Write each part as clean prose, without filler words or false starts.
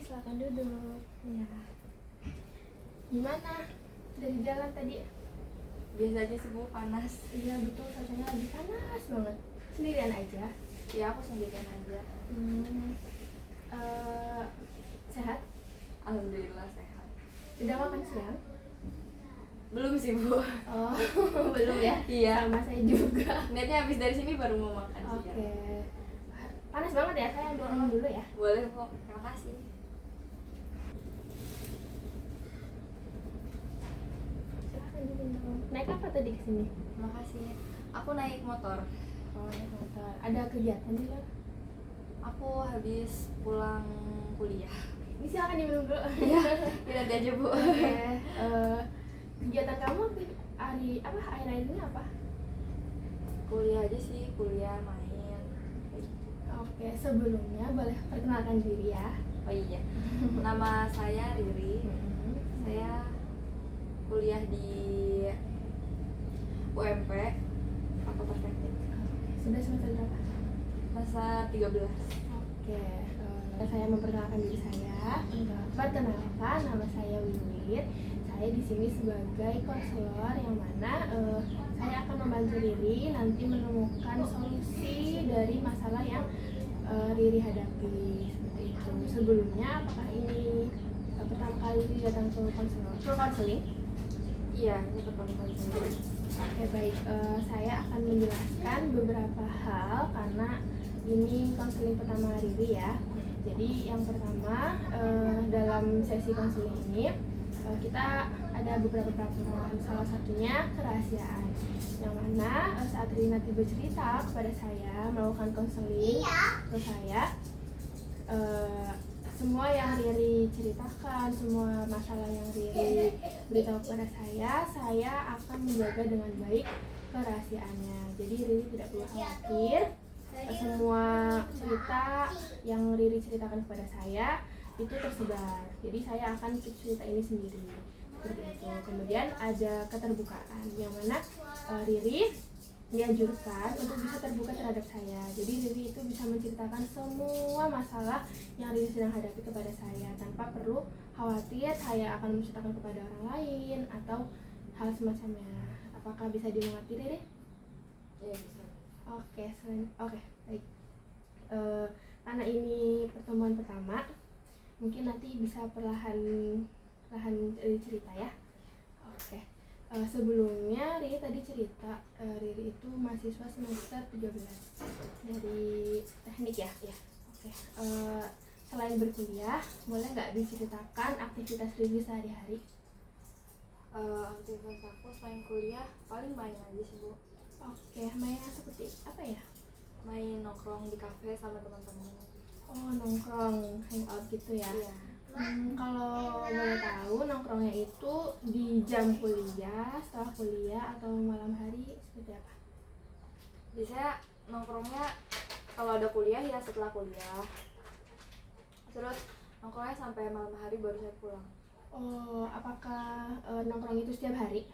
silakan duduk. Ya. Gimana? Dari jalan tadi? Biasa aja sih Bu, panas. Iya betul, cuacanya lagi panas banget. Sendirian aja? Ya aku sendirian aja. Eh, Sehat? Alhamdulillah sehat. Udah makan siang? Belum sih Bu. Oh belum ya? Iya. Sama saya juga. Niatnya habis dari sini baru mau makan Oke. siang. Panas banget ya, saya dorong dulu ya. Boleh Bu, terima kasih. Silahkan diminum. Naik apa tadi kesini? Terima kasih. Aku naik motor. Oh naik motor. Ada kegiatan juga? Aku habis pulang kuliah. Ini silakan diminum dulu. Iya, nanti aja Bu. Oke. Kegiatan kamu akhir-akhir ini apa? Kuliah aja sih, kuliah main. Oke, sebelumnya boleh perkenalkan diri ya. Oh iya, nama saya Riri. Saya kuliah di UMP Fakultas Teknik. Sudah semester berapa? Masa 13. Oke, saya memperkenalkan diri saya. Perkenalkan, nama saya Wiwit. Saya di sini sebagai konselor yang mana saya akan membantu Riri nanti menemukan solusi dari masalah yang Riri hadapi seperti itu. Sebelumnya, apakah ini pertama kali Riri datang ke konseling? Iya, ini pertama kali saya. Oke baik, saya akan menjelaskan beberapa hal karena ini konseling pertama Riri ya. Jadi yang pertama dalam sesi konseling ini kita ada beberapa peraturan, salah satunya kerahasiaan. Yang mana saat Riri nanti bercerita kepada saya melakukan konseling ke saya, semua yang Riri ceritakan, semua masalah yang Riri beritahu kepada saya akan menjaga dengan baik kerahasiaannya. Jadi Riri tidak perlu khawatir, semua cerita yang Riri ceritakan kepada saya itu tersebar. Jadi saya akan cerita ini sendiri seperti itu. Kemudian ada keterbukaan yang mana Riri dianjurkan untuk bisa terbuka terhadap saya. Jadi Riri itu bisa menceritakan semua masalah yang Riri sedang hadapi kepada saya tanpa perlu khawatir saya akan menceritakan kepada orang lain atau hal semacamnya. Apakah bisa dimengerti Riri? Iya bisa. Oke, baik. Karena ini pertemuan pertama, mungkin nanti bisa perlahan cerita ya. Oke. Sebelumnya Riri tadi cerita Riri itu mahasiswa semester 13 dari teknik ya. Ya. Oke. Selain berkuliah, boleh nggak diceritakan aktivitas Riri sehari-hari? Aktivitas aku selain kuliah paling main aja sih Bu. Oke, mainnya seperti apa ya? Main nongkrong di kafe sama teman-teman. Oh, nongkrong, hangout gitu ya. Iya. Kalau boleh tahu nongkrongnya itu di jam kuliah, setelah kuliah atau malam hari seperti apa? Biasanya nongkrongnya kalau ada kuliah ya setelah kuliah. Terus nongkrongnya sampai malam hari baru saya pulang. Oh, apakah nongkrong itu setiap hari?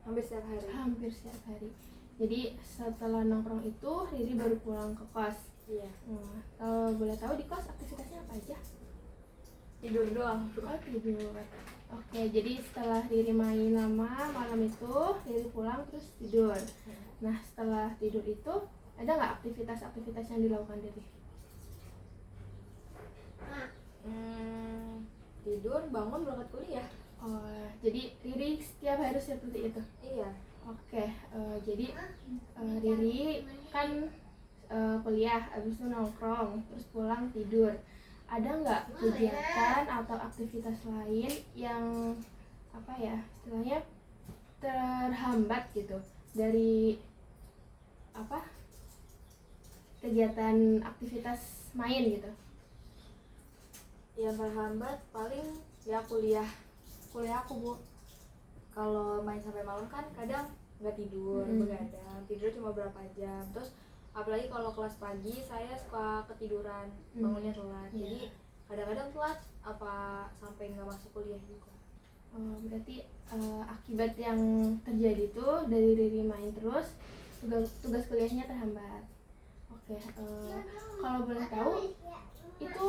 Hampir setiap hari. Hampir setiap hari. Jadi setelah nongkrong itu Riri baru pulang ke kos. Iya. Kalau boleh tahu di kos aktivitasnya apa aja? Tidur doang. Oh, tidur. Oke, jadi setelah Riri main lama malam itu Riri pulang terus tidur. Nah, setelah tidur itu ada nggak aktivitas-aktivitas yang dilakukan Riri? Tidur, bangun, berangkat kuliah. Oh, jadi Riri setiap hari seperti itu? Iya. Oke, jadi Riri kan kuliah, habis itu nongkrong, terus pulang tidur. Ada nggak kegiatan atau aktivitas lain yang apa ya istilahnya terhambat gitu dari apa kegiatan aktivitas main gitu? Yang terhambat paling ya kuliah aku Bu. Kalau main sampai malam kan kadang nggak tidur, begadang, tidur cuma berapa jam. Terus apalagi kalau kelas pagi saya suka ketiduran, bangunnya telat. Jadi kadang-kadang telat apa sampai nggak masuk kuliah juga. Berarti akibat yang terjadi itu dari Riri main terus tugas kuliahnya terhambat. Oke, kalau boleh tahu itu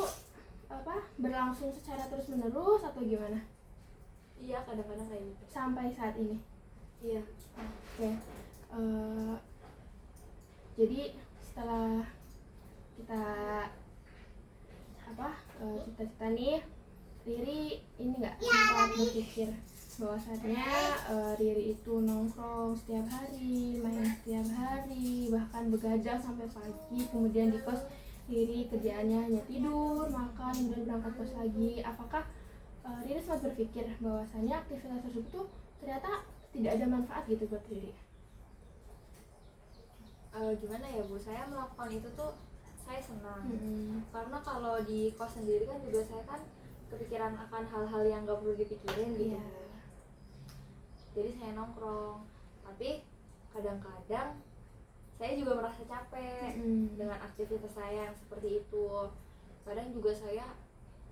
berlangsung secara terus menerus atau gimana Iya, kadang-kadang kayak gitu. sampai saat ini? Iya. Oke. Jadi setelah kita cita-cita nih, Riri ini nggak sempat berpikir bahwasannya Riri itu nongkrong setiap hari, main setiap hari, bahkan begadang sampai pagi, kemudian di kos Riri kerjaannya hanya tidur, makan, kemudian berangkat kos lagi. Apakah Riri sempat berpikir bahwasannya aktivitas tersebut tuh ternyata tidak ada manfaat gitu buat Riri? Gimana ya Bu, saya melakukan itu tuh saya senang. Karena kalau di kos sendiri kan juga saya kan kepikiran akan hal-hal yang gak perlu dipikirin gitu. Jadi saya nongkrong, tapi kadang-kadang saya juga merasa capek dengan aktivitas saya yang seperti itu. Kadang juga saya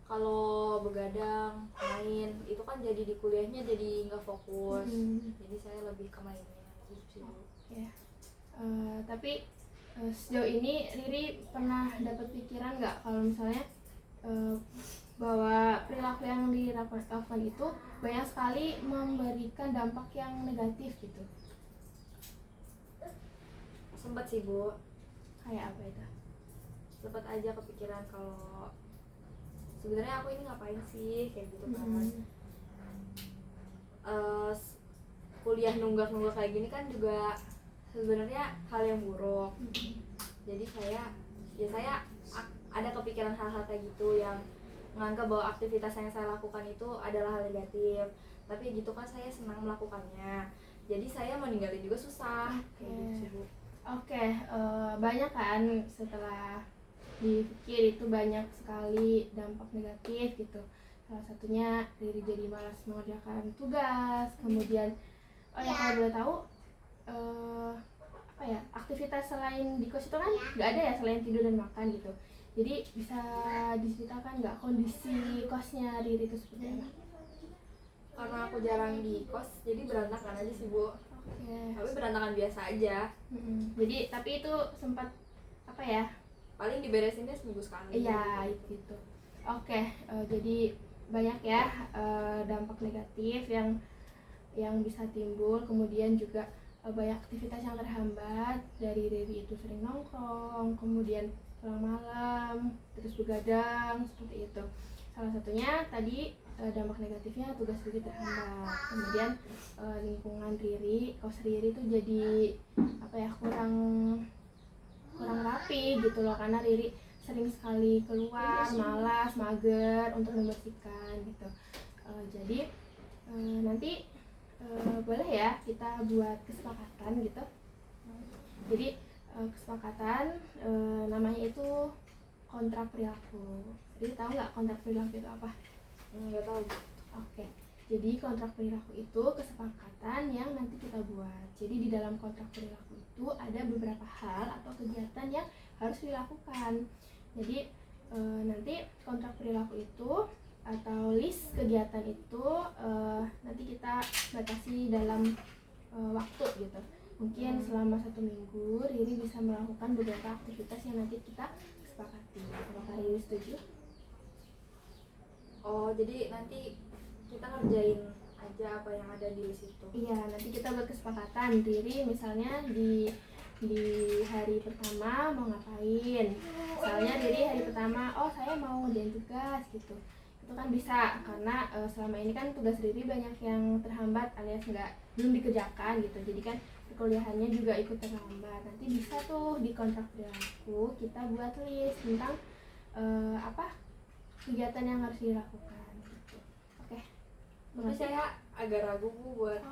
kalau begadang main itu kan jadi di kuliahnya jadi nggak fokus. Jadi saya lebih ke mainnya gitu. Tapi sejauh ini Riri pernah dapat pikiran nggak kalau misalnya bahwa perilaku yang dilakukan itu banyak sekali memberikan dampak yang negatif gitu? Sempet sih Bu. Kayak apa itu? Sempet aja kepikiran kalau sebenarnya aku ini ngapain sih kayak gitu kan. Kuliah nunggak-nunggak kayak gini kan juga sebenarnya hal yang buruk. Jadi saya ada kepikiran hal-hal kayak gitu yang menganggap bahwa aktivitas yang saya lakukan itu adalah hal negatif. Tapi gitu kan saya senang melakukannya. Jadi saya mau ninggalin juga susah. Kayak gitu. Banyak kan setelah dipikir itu banyak sekali dampak negatif gitu. Salah satunya Riri jadi malas mengerjakan tugas, kemudian kalau boleh tahu aktivitas selain di kos itu kan nggak ada ya selain tidur dan makan gitu. Jadi bisa diceritakan nggak kondisi kosnya Riri itu seperti apa? Karena aku jarang di kos, jadi berantakan aja sih Bu. Tapi berantakan biasa aja. Jadi tapi itu sempat paling diberesinnya seminggu sekali. Iya itu. Jadi banyak ya dampak negatif yang bisa timbul, kemudian juga banyak aktivitas yang terhambat dari Riri itu sering nongkrong, kemudian pulang malam, terus begadang seperti itu. Salah satunya tadi dampak negatifnya tugas Riri terhambat, kemudian lingkungan Riri, kos Riri itu jadi kurang rapi gitu loh, karena Riri sering sekali keluar, malas, mager untuk membersihkan gitu. Jadi nanti boleh ya kita buat kesepakatan gitu. Jadi kesepakatan namanya itu kontrak perilaku. Jadi tahu nggak kontrak perilaku itu apa? Nggak tahu. Jadi kontrak perilaku itu kesepakatan yang nanti kita buat. Jadi di dalam kontrak perilaku itu ada beberapa hal atau kegiatan yang harus dilakukan. Jadi nanti kontrak perilaku itu atau list kegiatan itu nanti kita batasi dalam waktu gitu. Mungkin selama 1 minggu Riri bisa melakukan beberapa aktivitas yang nanti kita sepakati. Apakah Riri setuju? Jadi nanti kita ngerjain aja apa yang ada di list itu. Iya, nanti kita buat kesepakatan. Riri misalnya di hari pertama mau ngapain. Misalnya Riri hari pertama, saya mau ngerjain tugas gitu. Itu kan bisa, karena selama ini kan tugas Riri banyak yang terhambat alias belum dikerjakan gitu. Jadi kan perkuliahannya juga ikut terhambat. Nanti bisa tuh di kontrak perilaku kita buat list tentang kegiatan yang harus dilakukan gitu. Tapi saya agak ragu Bu buat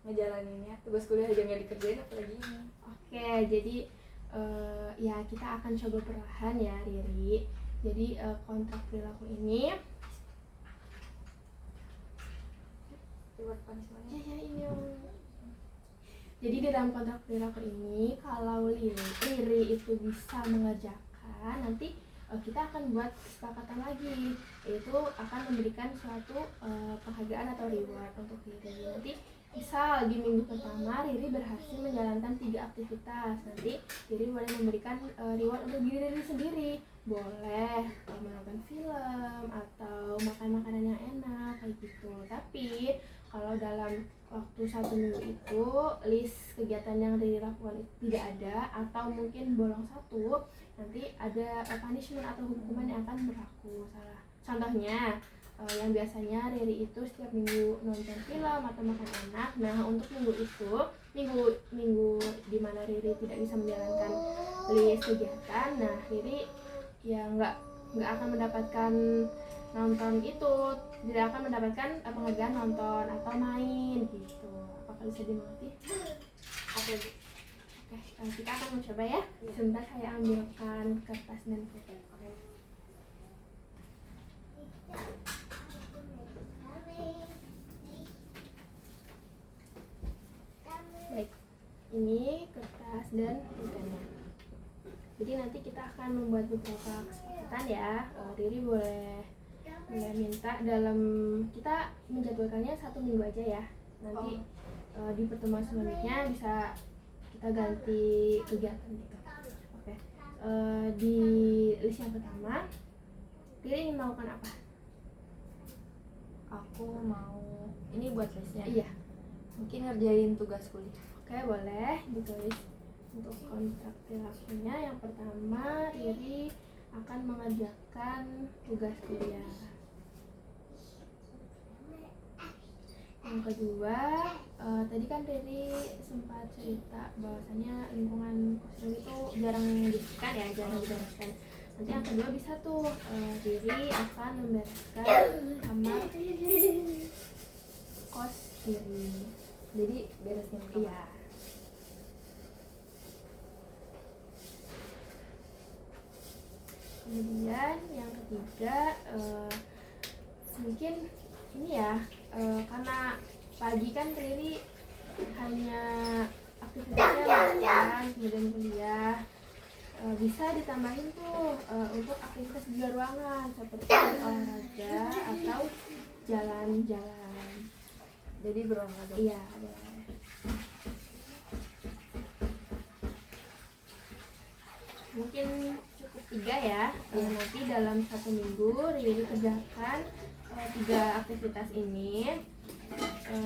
ngejalaninnya. Tugas kuliah aja nggak dikerjain apalagi ini. Jadi ya kita akan coba perlahan ya Riri. Jadi kontrak perilaku ini Jadi di dalam kontrak perilaku ini kalau Riri itu bisa mengerjakan, nanti kita akan buat kesepakatan lagi, yaitu akan memberikan suatu penghargaan atau reward untuk Riri. Nanti misal di minggu pertama Riri berhasil menjalankan 3 aktivitas, nanti Riri boleh memberikan reward untuk diri Riri sendiri. boleh menonton film atau makan makanan yang enak kayak gitu. Tapi kalau dalam waktu 1 minggu itu list kegiatan yang Riri lakukan itu tidak ada atau mungkin bolong satu, nanti ada punishment atau hukuman yang akan berlaku. Contohnya yang biasanya Riri itu setiap minggu nonton film atau makan enak. Nah, untuk minggu itu, minggu di mana Riri tidak bisa menjalankan list kegiatan, nah Riri ya nggak akan mendapatkan nonton itu, tidak akan mendapatkan penghargaan nonton atau main gitu. Apakah bisa dimengerti? Oke Bu. Oke, kita akan mencoba ya. Sebentar saya ambilkan kertas dan pulpen. Oke. Baik, ini kertas dan pulpennya. Jadi nanti kita akan membuat beberapa kesepakatan ya. Riri boleh minta dalam, kita menjadwalkannya 1 minggu aja ya. Nanti di pertemuan selanjutnya bisa kita ganti kegiatan gitu. Oke. Di list yang pertama, Riri ingin melakukan apa? Aku mau, ini buat listnya. Iya. Mungkin ngerjain tugas kuliah. Oke, boleh ditulis untuk kontrak perilakunya. Yang pertama, Riri akan mengerjakan tugas kuliah. Yang kedua, tadi kan Riri sempat cerita bahwasanya lingkungan kos itu jarang dibersihkan ya, jarang dibereskan. Nanti yang kedua bisa tuh Riri akan membereskan kamar kos Riri. Jadi beresin kamar. Iya. Kemudian yang ketiga, mungkin ini ya, karena pagi kan Riri hanya aktivitasnya makan kemudian kuliah, bisa ditambahin tuh untuk aktivitas di luar ruangan seperti olahraga atau jalan-jalan. Jadi berolahraga. Iya, boleh. Mungkin cukup 3 ya. Nanti dalam 1 minggu Riri kerjakan 3 aktivitas ini.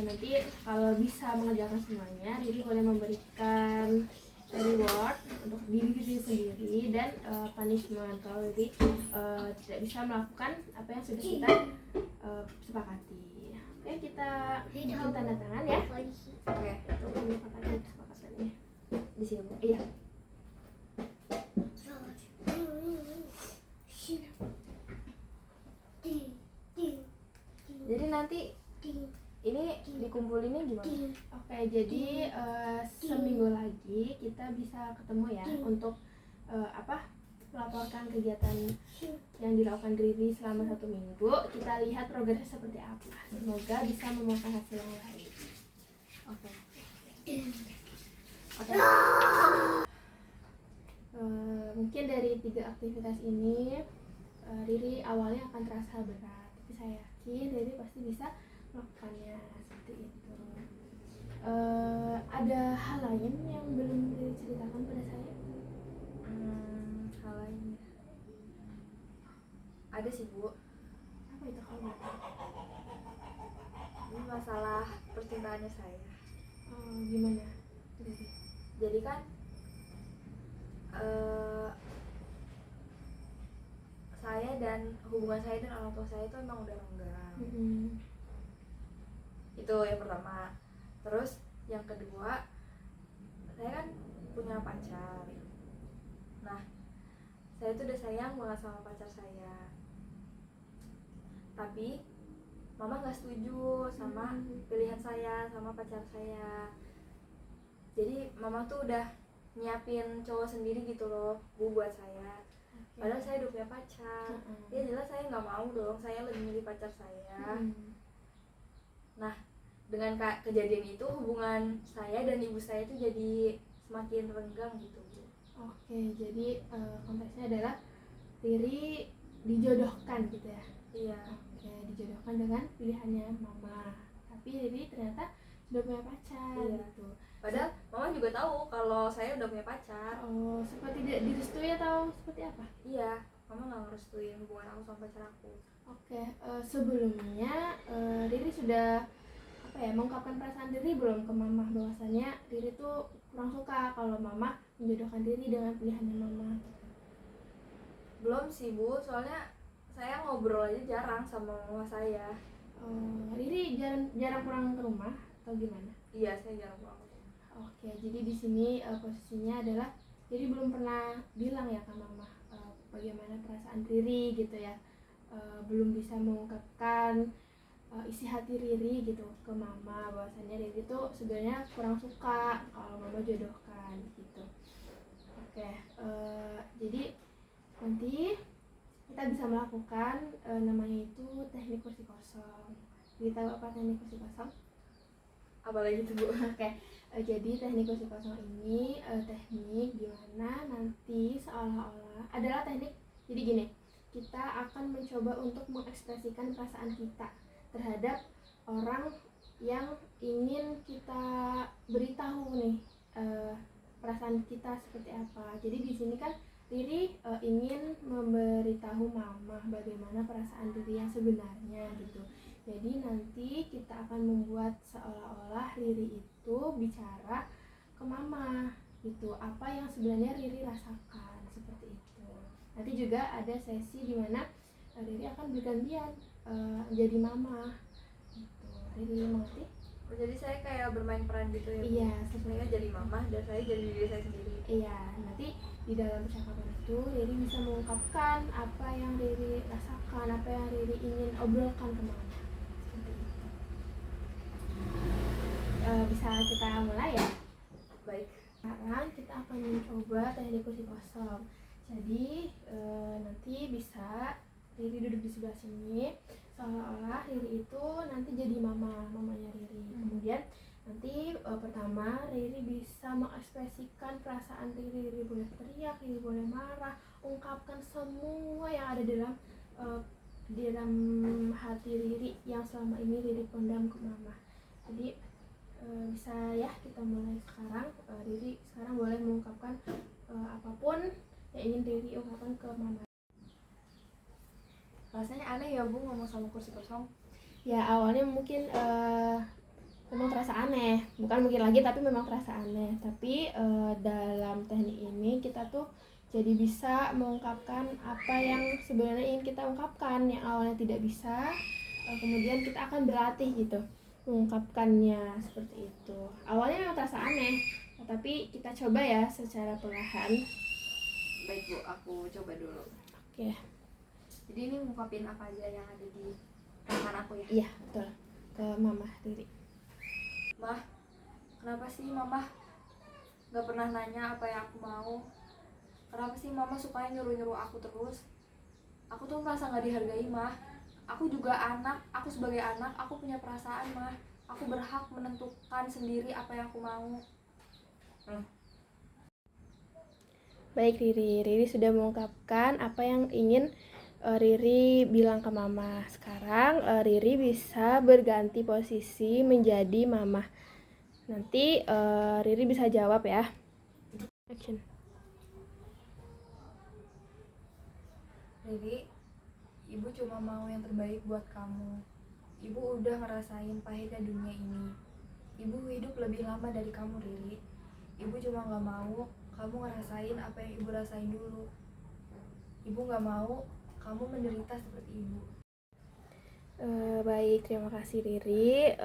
Nanti kalau bisa mengerjakan semuanya, Riri boleh memberikan reward untuk diri sendiri dan punishment kalau Riri tidak bisa melakukan apa yang sudah kita sepakati. Oke, kita bikin tanda tangan ya. Oke. Untuk menyepakati kesepakatannya. Di sini Bu. Iya. Jadi nanti ini dikumpulinnya gimana? Oke, jadi seminggu lagi kita bisa ketemu ya untuk melaporkan kegiatan yang dilakukan Riri selama 1 minggu. Kita lihat progresnya seperti apa. Semoga bisa membuahkan hasil yang baik. Oke. Mungkin dari 3 aktivitas ini Riri awalnya akan terasa berat, tapi saya yakin Riri pasti bisa melakukannya seperti itu. Ada hal lain yang belum Riri ceritakan pada saya? Hal lain. Ada sih Bu. Apa itu kalau boleh? Ini masalah percintaannya saya. Gimana Riri? Jadi kan saya dan hubungan saya dan orang tua saya itu emang udah renggang. Itu yang pertama. Terus yang kedua, saya kan punya pacar. Nah, saya tuh udah sayang banget sama pacar saya. Tapi mama nggak setuju sama pilihan saya sama pacar saya. Jadi mama tuh udah nyiapin cowok sendiri gitu loh Bu buat saya. Padahal saya udah punya pacar. Ya jelas saya nggak mau dong, saya lebih milih pacar saya. Nah, dengan kejadian itu hubungan saya dan ibu saya itu jadi semakin renggang gitu Bu. Oke, jadi konteksnya adalah Riri dijodohkan gitu ya? Iya. Oke, dijodohkan dengan pilihannya mama. Tapi Riri ternyata sudah punya pacar gitu. Padahal mama juga tahu kalau saya udah punya pacar. Oh, seperti tidak direstui atau seperti apa? Iya. Mama nggak ngerestuin hubungan aku sama pacar aku. Oke, sebelumnya Riri sudah mengungkapkan perasaan Riri belum ke mama bahwasannya Riri tuh kurang suka kalau mama menjodohkan Riri dengan pilihannya mama gitu. Belum sih Bu, soalnya saya ngobrol aja jarang sama mama saya. Riri jarang pulang ke rumah atau gimana? Iya, saya jarang pulang. Oke, jadi di sini posisinya adalah Riri belum pernah bilang ya ke mama bagaimana perasaan Riri gitu ya. Belum bisa mengungkapkan isi hati Riri gitu ke mama bahwasannya Riri tuh sebenarnya kurang suka kalau mama jodohkan gitu. Oke, jadi nanti kita bisa melakukan namanya itu teknik kursi kosong. Jadi tahu apa teknik kursi kosong? Apalagi itu Bu? Oke, jadi teknik kursi kosong ini teknik dimana nanti seolah-olah adalah teknik, jadi gini, kita akan mencoba untuk mengekspresikan perasaan kita terhadap orang yang ingin kita beritahu nih perasaan kita seperti apa. Jadi di sini kan Riri ingin memberitahu mama bagaimana perasaan Riri yang sebenarnya gitu. Jadi nanti kita akan membuat seolah-olah Riri itu bicara ke mama gitu, apa yang sebenarnya Riri rasakan seperti itu. Nanti juga ada sesi di mana Riri akan bergantian jadi mama gitu. Riri mengerti? Oh, jadi saya kayak bermain peran gitu ya Bu? Iya, Saya jadi mama dan saya jadi diri saya sendiri. Iya, nanti di dalam percakapan itu Riri bisa mengungkapkan apa yang Riri rasakan, apa yang Riri ingin obrolkan ke mama. Seperti itu. Bisa kita mulai ya? Baik. Sekarang kita akan mencoba teknik kursi kosong. Jadi nanti bisa Riri duduk di sebelah sini, seolah-olah Riri itu nanti jadi mamanya Riri. Kemudian nanti pertama Riri bisa mengekspresikan perasaan Riri. Riri boleh teriak, Riri boleh marah, ungkapkan semua yang ada dalam hati Riri yang selama ini Riri pendam ke mama. Jadi bisa ya, kita mulai sekarang. Riri sekarang boleh mengungkapkan apapun yang ingin Riri ungkapkan ke mama. Rasanya aneh ya Bu ngomong sama kursi kosong. Ya awalnya mungkin memang terasa aneh, bukan mungkin lagi tapi memang terasa aneh. Tapi dalam teknik ini kita tuh jadi bisa mengungkapkan apa yang sebenarnya ingin kita ungkapkan, yang awalnya tidak bisa. Kemudian kita akan berlatih gitu mengungkapkannya seperti itu. Awalnya memang terasa aneh, tapi kita coba ya secara perlahan. Baik Bu, aku coba dulu. Oke. Jadi ini ngungkapin apa aja yang ada di tangan aku ya? Iya betul, ke mama Riri. Mah, kenapa sih mama gak pernah nanya apa yang aku mau? Kenapa sih mama suka nyuruh-nyuruh aku terus? Aku tuh merasa gak dihargai mah. Aku juga anak, aku sebagai anak, aku punya perasaan mah. Aku berhak menentukan sendiri apa yang aku mau. Baik Riri sudah mengungkapkan apa yang ingin Riri bilang ke mama. Sekarang Riri bisa berganti posisi menjadi mama. Nanti Riri bisa jawab ya. Action. Riri, ibu cuma mau yang terbaik buat kamu. Ibu udah ngerasain pahitnya dunia ini. Ibu hidup lebih lama dari kamu, Riri. Ibu cuma gak mau kamu ngerasain apa yang ibu rasain dulu. Ibu gak mau kamu menderita seperti ibu. Baik, terima kasih Riri.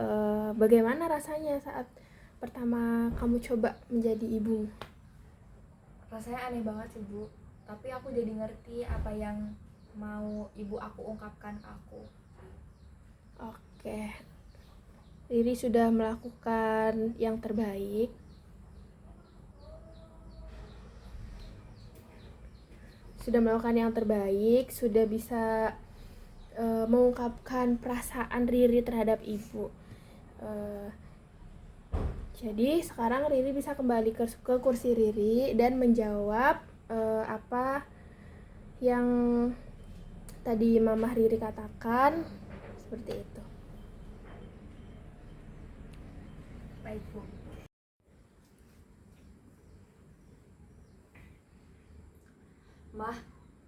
Bagaimana rasanya saat pertama kamu coba menjadi ibu? Rasanya aneh banget sih Bu, tapi aku jadi ngerti apa yang mau ibu aku ungkapkan ke aku. Oke, Riri sudah melakukan yang terbaik. Sudah bisa mengungkapkan perasaan Riri terhadap ibu. Jadi sekarang Riri bisa kembali ke kursi Riri dan menjawab apa yang tadi Mama Riri katakan, seperti itu. Baik Bu. Mah,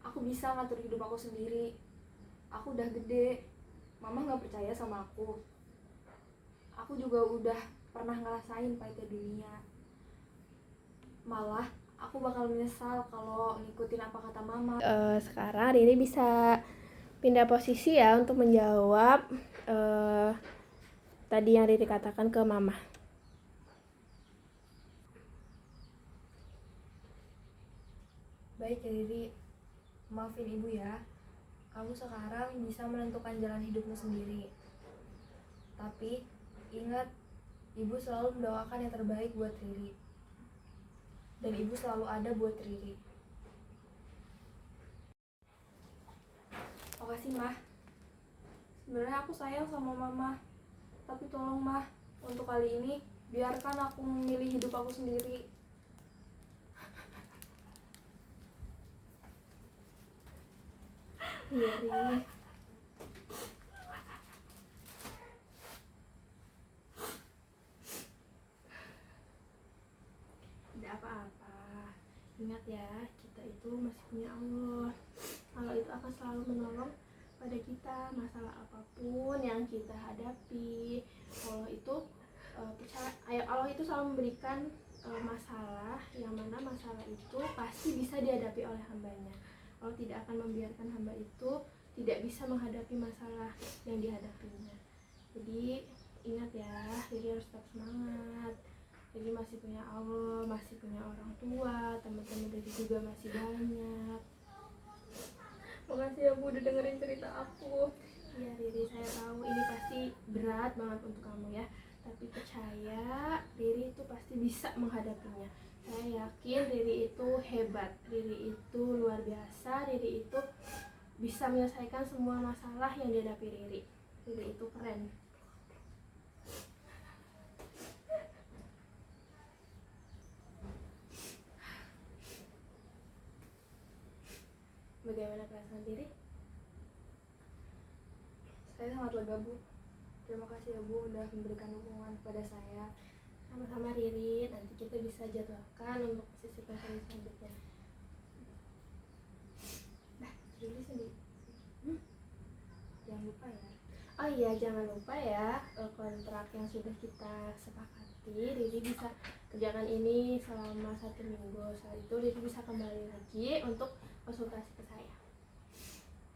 aku aku bisa ngatur hidup aku sendiri. Aku udah gede, mama nggak percaya sama aku. Aku juga udah pernah ngerasain pahitnya dunia. Malah aku bakal menyesal kalau ngikutin apa kata mama. Sekarang Riri bisa pindah posisi ya untuk menjawab tadi yang Riri katakan ke mama. Baik ya Riri, maafin ibu ya. Kamu sekarang bisa menentukan jalan hidupmu sendiri. Tapi ingat, ibu selalu mendoakan yang terbaik buat Riri. Dan ibu selalu ada buat Riri. Makasih Mah. Sebenarnya aku sayang sama mama. Tapi tolong Mah, untuk kali ini biarkan aku memilih hidup aku sendiri. Iya Riri. Tidak apa-apa. Ingat ya, kita itu masih punya Allah. Allah itu akan selalu menolong pada kita masalah apapun yang kita hadapi. Allah itu Allah itu selalu memberikan masalah, yang mana masalah itu pasti bisa dihadapi oleh hambanya. Allah tidak akan membiarkan hamba itu tidak bisa menghadapi masalah yang dihadapinya. Jadi ingat ya, Riri harus tetap semangat. Riri masih punya Allah, masih punya orang tua, teman-teman Riri juga masih banyak. Makasih ya Bu udah dengerin cerita aku. Ya Riri, saya tahu ini pasti berat banget untuk kamu ya. Tapi percaya, Riri itu pasti bisa menghadapinya. Saya yakin Riri itu hebat, Riri itu luar biasa, Riri itu bisa menyelesaikan semua masalah yang dihadapi Riri. Riri itu keren. Bagaimana perasaan Riri? Saya sangat lega Bu. Terima kasih ya Bu udah memberikan dukungan kepada saya. Sama-sama Riri, nanti kita bisa jadwalkan untuk sesi konseling selanjutnya. Nah, Riri sendiri. Jangan lupa ya. Oh iya, jangan lupa ya, kontrak yang sudah kita sepakati, Riri bisa kerjakan ini selama 1 minggu. Setelah itu Riri bisa kembali lagi untuk konsultasi ke saya.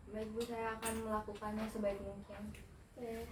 Baik Bu, saya akan melakukannya sebaik mungkin. Oke.